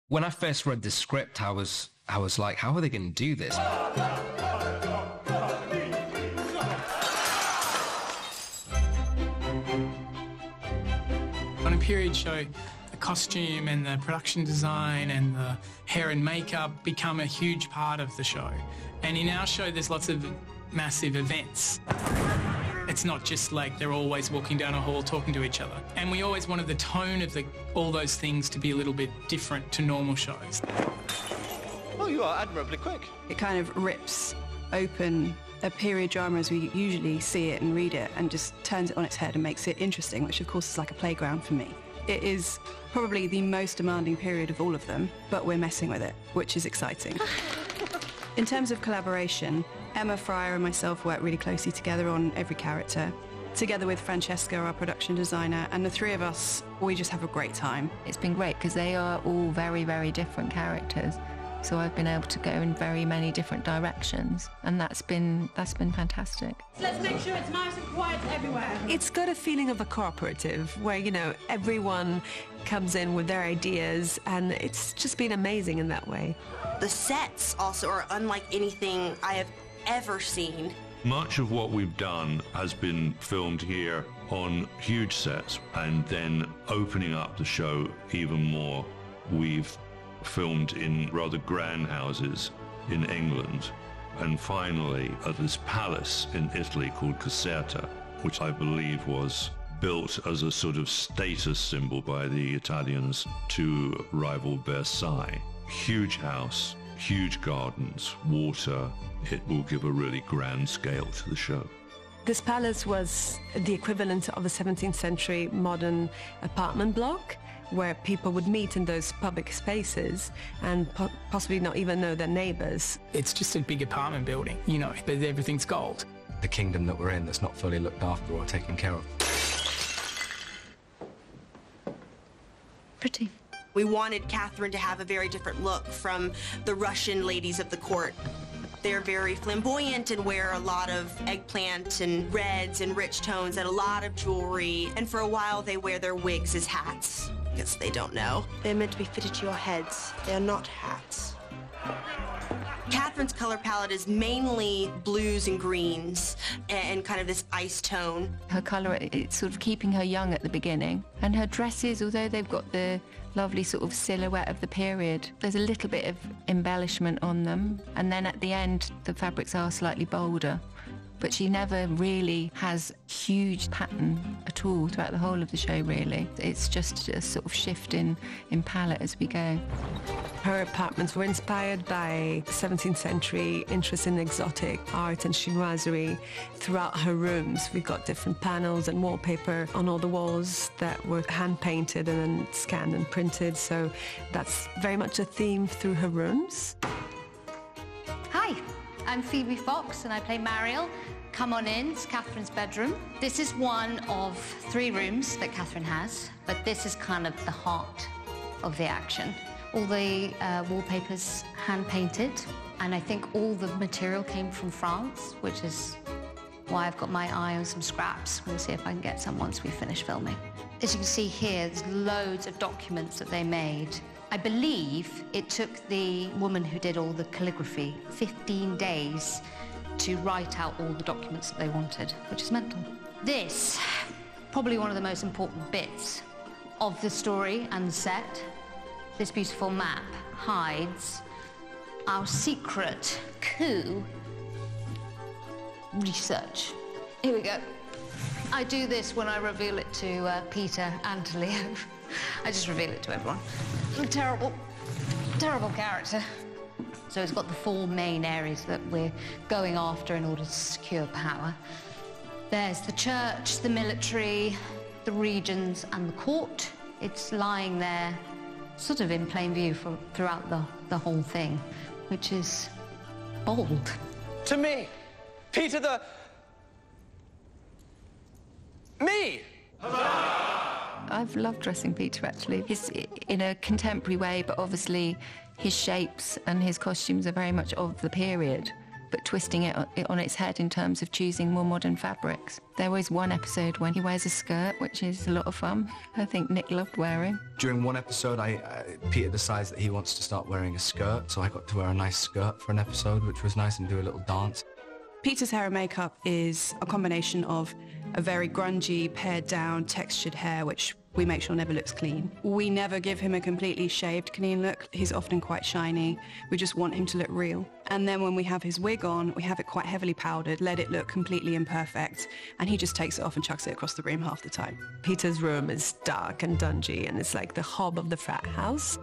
When I first read the script, I was like, how are they going to do this? On a period show, the costume and the production design and the hair and makeup become a huge part of the show. And in our show, there's lots of massive events. It's not just like they're always walking down a hall talking to each other. And we always wanted the tone of all those things to be a little bit different to normal shows. Oh, you are admirably quick. It kind of rips open a period drama as we usually see it and read it, and just turns it on its head and makes it interesting, which of course is like a playground for me. It is probably the most demanding period of all of them, but we're messing with it, which is exciting. In terms of collaboration, Emma Fryer and myself work really closely together on every character, together with Francesca, our production designer, and the three of us, we just have a great time. It's been great because they are all very, very different characters. So I've been able to go in very many different directions, and that's been fantastic. Let's make sure it's nice and quiet everywhere. It's got a feeling of a cooperative where, you know, everyone comes in with their ideas, and it's just been amazing in that way. The sets also are unlike anything I have ever seen. Much of what we've done has been filmed here on huge sets, and then opening up the show even more, we've filmed in rather grand houses in England, and finally at this palace in Italy called Caserta, which I believe was built as a sort of status symbol by the Italians to rival Versailles. Huge house, huge gardens, water. It will give a really grand scale to the show. This palace was the equivalent of a 17th century modern apartment block, where people would meet in those public spaces and possibly not even know their neighbours. It's just a big apartment building, you know, but everything's gold. The kingdom that we're in that's not fully looked after or taken care of. Pretty. We wanted Catherine to have a very different look from the Russian ladies of the court. They're very flamboyant and wear a lot of eggplant and reds and rich tones and a lot of jewelry. And for a while, they wear their wigs as hats, because they don't know. They're meant to be fitted to your heads. They're not hats. Catherine's color palette is mainly blues and greens and kind of this ice tone. Her colour, it's sort of keeping her young at the beginning. And her dresses, although they've got the lovely sort of silhouette of the period, there's a little bit of embellishment on them. And then at the end, the fabrics are slightly bolder. But she never really has huge pattern at all throughout the whole of the show, really. It's just a sort of shift in palette as we go. Her apartments were inspired by 17th century interest in exotic art and chinoiserie. Throughout her rooms, we've got different panels and wallpaper on all the walls that were hand-painted and then scanned and printed, so that's very much a theme through her rooms. Hi, I'm Phoebe Fox and I play Mariel. Come on in, it's Catherine's bedroom. This is one of 3 rooms that Catherine has, but this is kind of the heart of the action. All the wallpaper's hand-painted, and I think all the material came from France, which is why I've got my eye on some scraps. We'll see if I can get some once we finish filming. As you can see here, there's loads of documents that they made. I believe it took the woman who did all the calligraphy 15 days to write out all the documents that they wanted, which is mental. This, probably one of the most important bits of the story and the set. This beautiful map hides our secret coup research. Here we go. I do this when I reveal it to Peter and to Leo. I just reveal it to everyone. I'm a terrible, terrible character. So it's got the 4 main areas that we're going after in order to secure power. There's the church, the military, the regions, and the court. It's lying there sort of in plain view throughout the whole thing, which is bold. To me, Peter the... Me! I've loved dressing Peter, actually. He's in a contemporary way, but obviously his shapes and his costumes are very much of the period. but twisting it on its head in terms of choosing more modern fabrics. There was one episode when he wears a skirt, which is a lot of fun. I think Nick loved wearing. During one episode, Peter decides that he wants to start wearing a skirt, so I got to wear a nice skirt for an episode, which was nice, and do a little dance. Peter's hair and makeup is a combination of a very grungy, pared down, textured hair, which we make sure never looks clean. We never give him a completely shaved, clean look. He's often quite shiny. We just want him to look real. And then when we have his wig on, we have it quite heavily powdered, let it look completely imperfect, and he just takes it off and chucks it across the room half the time. Peter's room is dark and dungy, and it's like the hub of the frat house.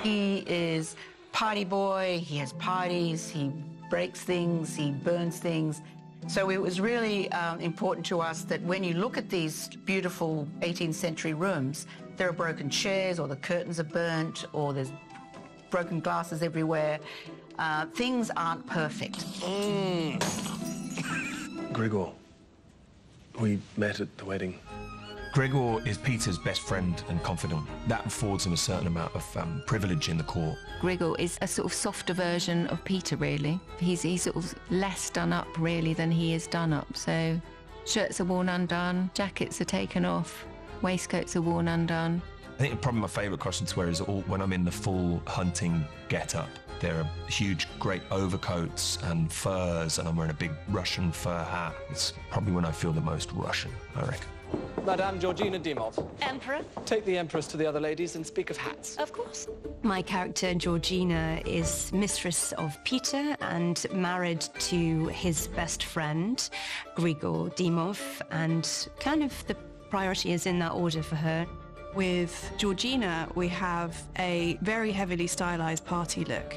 He is party boy, he has parties, he breaks things, he burns things. So it was really important to us that when you look at these beautiful 18th century rooms, there are broken chairs, or the curtains are burnt, or there's broken glasses everywhere. Things aren't perfect. Gregor, we met at the wedding. Gregor is Peter's best friend and confidant. That affords him a certain amount of privilege in the court. Gregor is a sort of softer version of Peter, really. He's sort of less done up, really, than he is done up. So shirts are worn undone, jackets are taken off, waistcoats are worn undone. I think probably my favourite costume to wear is when I'm in the full hunting get-up. There are huge, great overcoats and furs, and I'm wearing a big Russian fur hat. It's probably when I feel the most Russian, I reckon. Madame Georgina Dimov. Emperor? Take the Empress to the other ladies and speak of hats. Of course. My character, Georgina, is mistress of Peter and married to his best friend, Grigor Dimov, and kind of the priority is in that order for her. With Georgina, we have a very heavily stylized party look,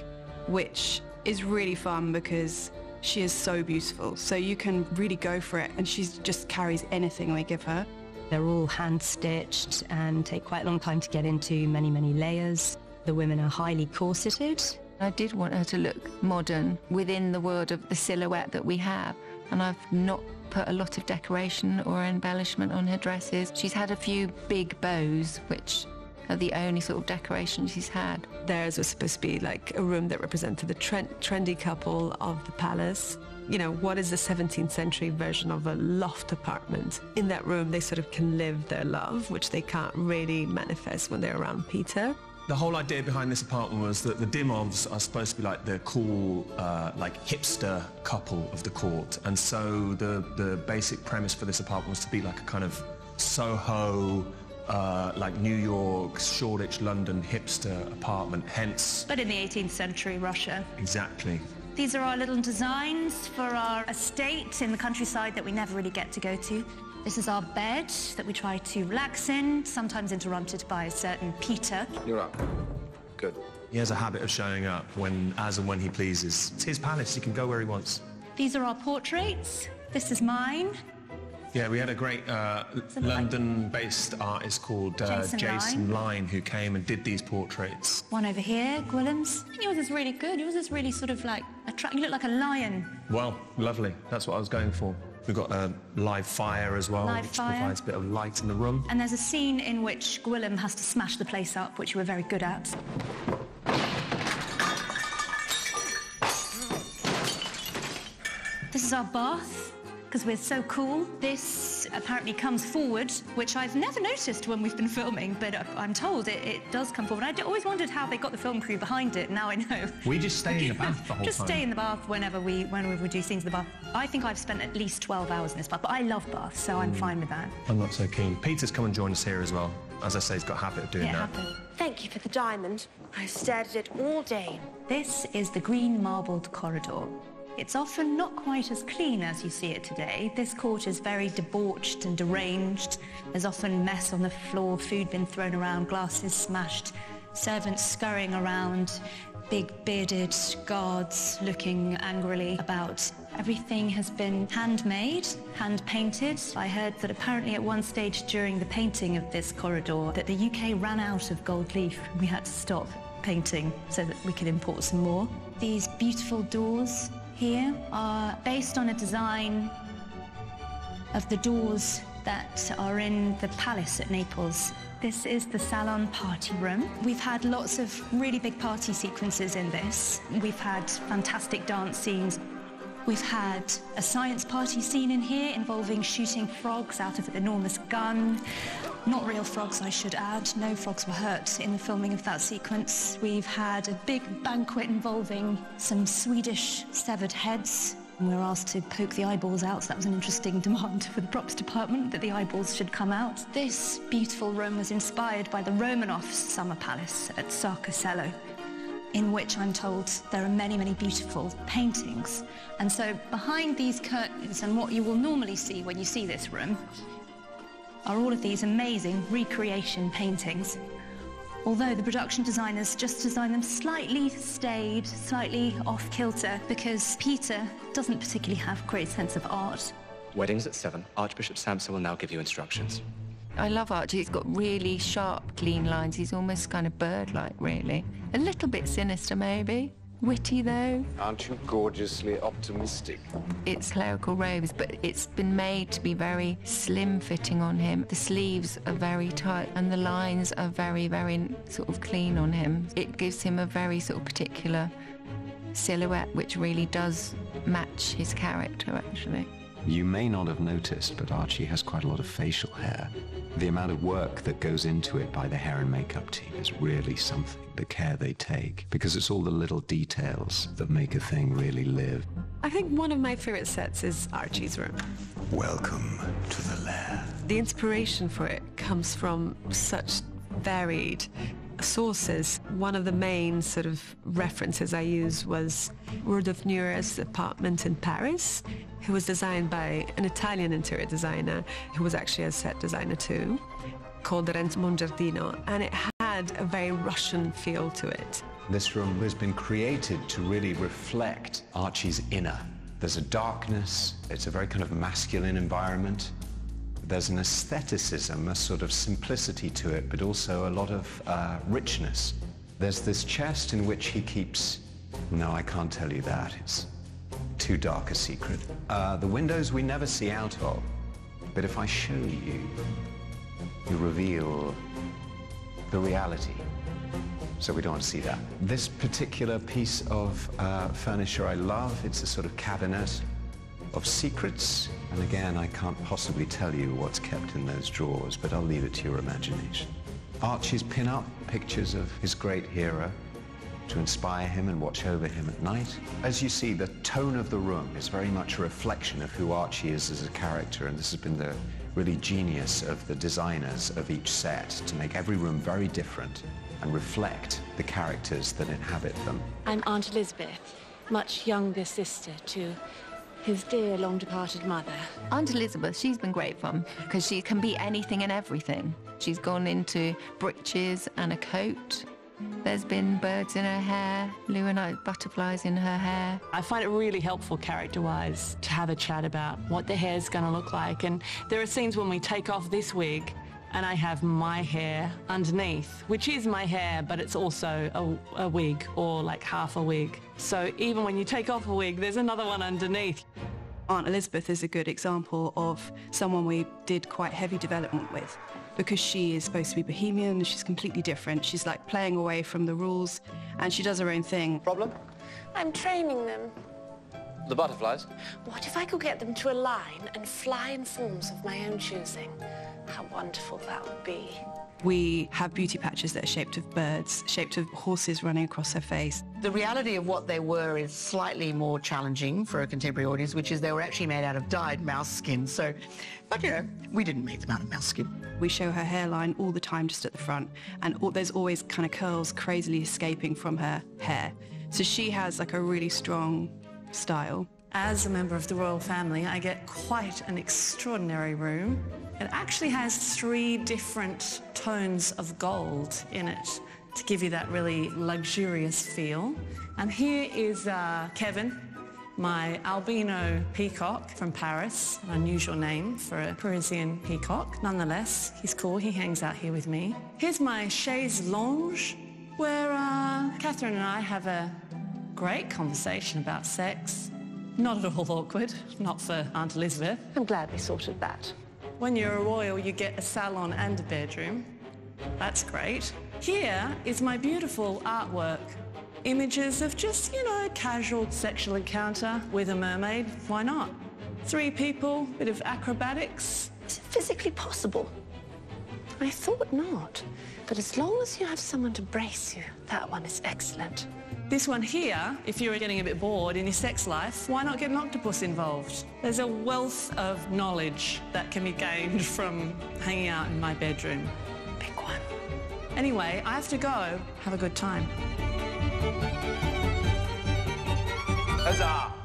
which is really fun because she is so beautiful. So you can really go for it, and she just carries anything we give her. They're all hand-stitched and take quite a long time to get into, many, many layers. The women are highly corseted. I did want her to look modern within the world of the silhouette that we have, and I've not put a lot of decoration or embellishment on her dresses. She's had a few big bows, which are the only sort of decoration she's had. Theirs was supposed to be like a room that represented the trendy couple of the palace. You know, what is the 17th century version of a loft apartment? In that room, they sort of can live their love, which they can't really manifest when they're around Peter. The whole idea behind this apartment was that the Dimovs are supposed to be like the cool, like hipster couple of the court. And so the basic premise for this apartment was to be like a kind of Soho, like New York, Shoreditch, London hipster apartment, hence... But in the 18th century Russia. Exactly. These are our little designs for our estate in the countryside that we never really get to go to. This is our bed that we try to relax in, sometimes interrupted by a certain Peter. You're up. Good. He has a habit of showing up as and when he pleases. It's his palace, he can go where he wants. These are our portraits. This is mine. Yeah, we had a great London-based artist called Jason Line who came and did these portraits. One over here, Gwilym's. Yours is really good. Yours is really sort of like, you look like a lion. Well, lovely. That's what I was going for. We've got a live fire as well, which provides a bit of light in the room. And there's a scene in which Gwilym has to smash the place up, which you were very good at. This is our bath, because we're so cool. This apparently comes forward, which I've never noticed when we've been filming, but I'm told it does come forward. I always wondered how they got the film crew behind it, now I know. We just stay in the bath the whole time. Just stay in the bath whenever we do scenes in the bath. I think I've spent at least 12 hours in this bath, but I love baths, so I'm fine with that. I'm not so keen. Peter's come and joined us here as well. As I say, he's got a habit of doing that. Thank you for the diamond. I've stared at it all day. This is the green marbled corridor. It's often not quite as clean as you see it today. This court is very debauched and deranged. There's often mess on the floor, food been thrown around, glasses smashed, servants scurrying around, big bearded guards looking angrily about. Everything has been handmade, hand-painted. I heard that apparently at one stage during the painting of this corridor that the UK ran out of gold leaf. We had to stop painting so that we could import some more. These beautiful doors here are based on a design of the doors that are in the Palace at Naples. This is the salon party room. We've had lots of really big party sequences in this. We've had fantastic dance scenes. We've had a science party scene in here involving shooting frogs out of an enormous gun. Not real frogs, I should add. No frogs were hurt in the filming of that sequence. We've had a big banquet involving some Swedish severed heads. We were asked to poke the eyeballs out, so that was an interesting demand for the props department, that the eyeballs should come out. This beautiful room was inspired by the Romanovs' summer palace at Sarcosello, in which I'm told there are many, many beautiful paintings. And so behind these curtains, and what you will normally see when you see this room, are all of these amazing recreation paintings. Although the production designers just designed them slightly staid, slightly off-kilter, because Peter doesn't particularly have a great sense of art. Wedding's at 7. Archbishop Sampson will now give you instructions. I love Archie. He's got really sharp, clean lines. He's almost kind of bird-like, really. A little bit sinister, maybe. Witty, though. Aren't you gorgeously optimistic? It's clerical robes, but it's been made to be very slim-fitting on him. The sleeves are very tight, and the lines are very, very sort of clean on him. It gives him a very sort of particular silhouette, which really does match his character, actually. You may not have noticed, but Archie has quite a lot of facial hair. The amount of work that goes into it by the hair and makeup team is really something, the care they take, because it's all the little details that make a thing really live. I think one of my favorite sets is Archie's room. Welcome to the lair. The inspiration for it comes from such varied sources. One of the main sort of references I used was Rudolf Nure's apartment in Paris, who was designed by an Italian interior designer who was actually a set designer too, called Renzo Mongiardino, and it had a very Russian feel to it. This room has been created to really reflect Archie's inner. There's a darkness, it's a very kind of masculine environment. There's an aestheticism, a sort of simplicity to it, but also a lot of richness. There's this chest in which he keeps... No, I can't tell you that. It's too dark a secret. The windows we never see out of, but if I show you, you reveal the reality. So we don't want to see that. This particular piece of furniture I love. It's a sort of cabinet of secrets. And again, I can't possibly tell you what's kept in those drawers, but I'll leave it to your imagination. Archie's pin-up pictures of his great hero to inspire him and watch over him at night. As you see, the tone of the room is very much a reflection of who Archie is as a character, and this has been the really genius of the designers of each set to make every room very different and reflect the characters that inhabit them. I'm Aunt Elizabeth, much younger sister to his dear long-departed mother. Aunt Elizabeth, she's been great fun because she can be anything and everything. She's gone into breeches and a coat. There's been birds in her hair, Lou and I, butterflies in her hair. I find it really helpful character-wise to have a chat about what the hair's going to look like. And there are scenes when we take off this wig and I have my hair underneath, which is my hair, but it's also a wig or like half a wig. So even when you take off a wig, there's another one underneath. Aunt Elizabeth is a good example of someone we did quite heavy development with because she is supposed to be bohemian, she's completely different. She's like playing away from the rules and she does her own thing. Problem? I'm training them. The butterflies? What if I could get them to align and fly in forms of my own choosing? How wonderful that would be. We have beauty patches that are shaped of birds, shaped of horses running across her face. The reality of what they were is slightly more challenging for a contemporary audience, which is they were actually made out of dyed mouse skin. So, but you know, we didn't make them out of mouse skin. We show her hairline all the time just at the front, and there's always kind of curls crazily escaping from her hair. So she has like a really strong style. As a member of the royal family, I get quite an extraordinary room. It actually has 3 different tones of gold in it to give you that really luxurious feel. And here is Kevin, my albino peacock from Paris, an unusual name for a Parisian peacock. Nonetheless, he's cool, he hangs out here with me. Here's my chaise lounge, where Catherine and I have a great conversation about sex. Not at all awkward, not for Aunt Elizabeth. I'm glad we sorted that. When you're a royal, you get a salon and a bedroom. That's great. Here is my beautiful artwork. Images of just, you know, casual sexual encounter with a mermaid. Why not? 3 people, bit of acrobatics. Is it physically possible? I thought not. But as long as you have someone to brace you, that one is excellent. This one here, if you're getting a bit bored in your sex life, why not get an octopus involved? There's a wealth of knowledge that can be gained from hanging out in my bedroom. Big one. Anyway, I have to go. Have a good time. Huzzah!